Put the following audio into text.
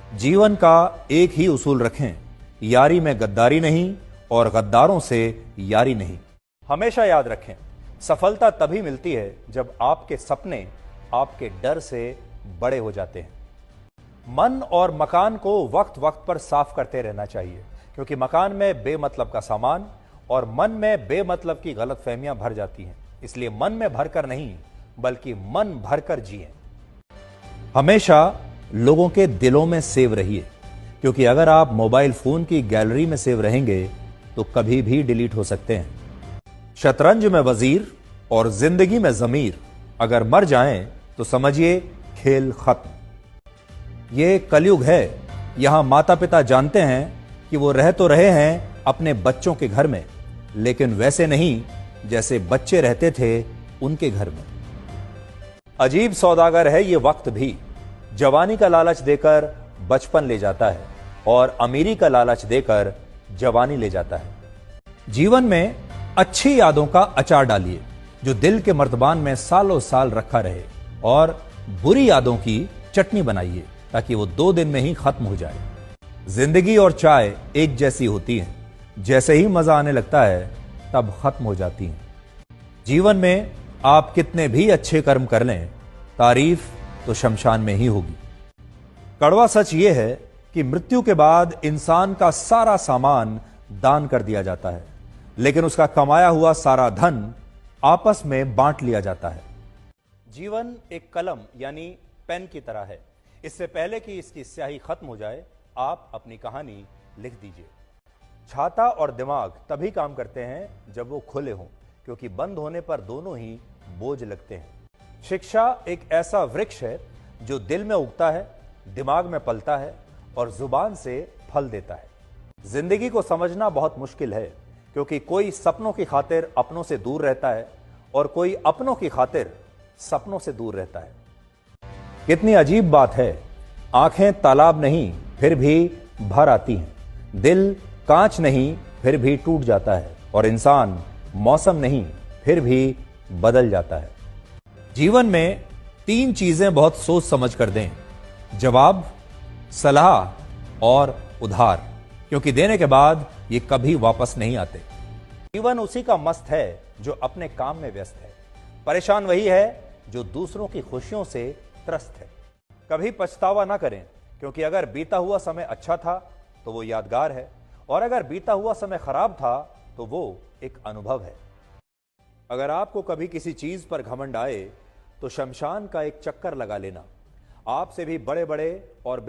जीवन का एक ही उसूल रखें, यारी में गद्दारी नहीं और गद्दारों से यारी नहीं। हमेशा याद रखें, सफलता तभी मिलती है जब आपके सपने आपके डर से बड़े हो जाते हैं। मन और मकान को वक्त वक्त पर साफ करते रहना चाहिए, क्योंकि मकान में बेमतलब का सामान और मन में बेमतलब की गलतफहमियां भर जाती हैं। इसलिए मन में भरकर नहीं, बल्कि मन भरकर जिएं। हमेशा लोगों के दिलों में सेव रहिए, क्योंकि अगर आप मोबाइल फोन की गैलरी में सेव रहेंगे तो कभी भी डिलीट हो सकते हैं। शतरंज में वजीर और जिंदगी में जमीर अगर मर जाएं तो समझिए खेल खत्म। ये कलयुग है। यहां माता पिता जानते हैं कि वो रह तो रहे हैं अपने बच्चों के घर में, लेकिन वैसे नहीं जैसे बच्चे रहते थे उनके घर में। अजीब सौदागर है ये वक्त भी। जवानी का लालच देकर बचपन ले जाता है और अमीरी का लालच देकर जवानी ले जाता है। जीवन में अच्छी यादों का अचार डालिए जो दिल के मर्तबान में सालों साल रखा रहे, और बुरी यादों की चटनी बनाइए ताकि वो 2 दिन में ही खत्म हो जाए। जिंदगी और चाय एक जैसी होती हैं, जैसे ही मजा आने लगता है तब खत्म हो जाती हैं। जीवन में आप कितने भी अच्छे कर्म कर लें, तारीफ तो शमशान में ही होगी। कड़वा सच यह है कि मृत्यु के बाद इंसान का सारा सामान दान कर दिया जाता है, लेकिन उसका कमाया हुआ सारा धन आपस में बांट लिया जाता है। जीवन एक कलम यानी पेन की तरह है। इससे पहले कि इसकी स्याही खत्म हो जाए, आप अपनी कहानी लिख दीजिए। छाता और दिमाग तभी काम करते हैं जब वो खुले हों, क्योंकि बंद होने पर दोनों ही बोझ लगते हैं। शिक्षा एक ऐसा वृक्ष है जो दिल में उगता है, दिमाग में पलता है और जुबान से फल देता है। जिंदगी को समझना बहुत मुश्किल है, क्योंकि कोई सपनों की खातिर अपनों से दूर रहता है और कोई अपनों की खातिर सपनों से दूर रहता है। कितनी अजीब बात है, आंखें तालाब नहीं फिर भी भर आती हैं, दिल कांच नहीं फिर भी टूट जाता है, और इंसान मौसम नहीं फिर भी बदल जाता है। जीवन में 3 चीजें बहुत सोच समझ कर दें: जवाब, सलाह और उधार, क्योंकि देने के बाद ये कभी वापस नहीं आते। जीवन उसी का मस्त है जो अपने काम में व्यस्त है। परेशान वही है जो दूसरों की खुशियों से त्रस्त है। कभी पछतावा ना करें, क्योंकि अगर बीता हुआ समय अच्छा था तो वो यादगार है, और अगर बीता हुआ समय खराब था तो वो एक अनुभव है। अगर आपको कभी किसी चीज पर घमंड आए तो शमशान का एक चक्कर लगा लेना। आपसे भी बड़े बड़े और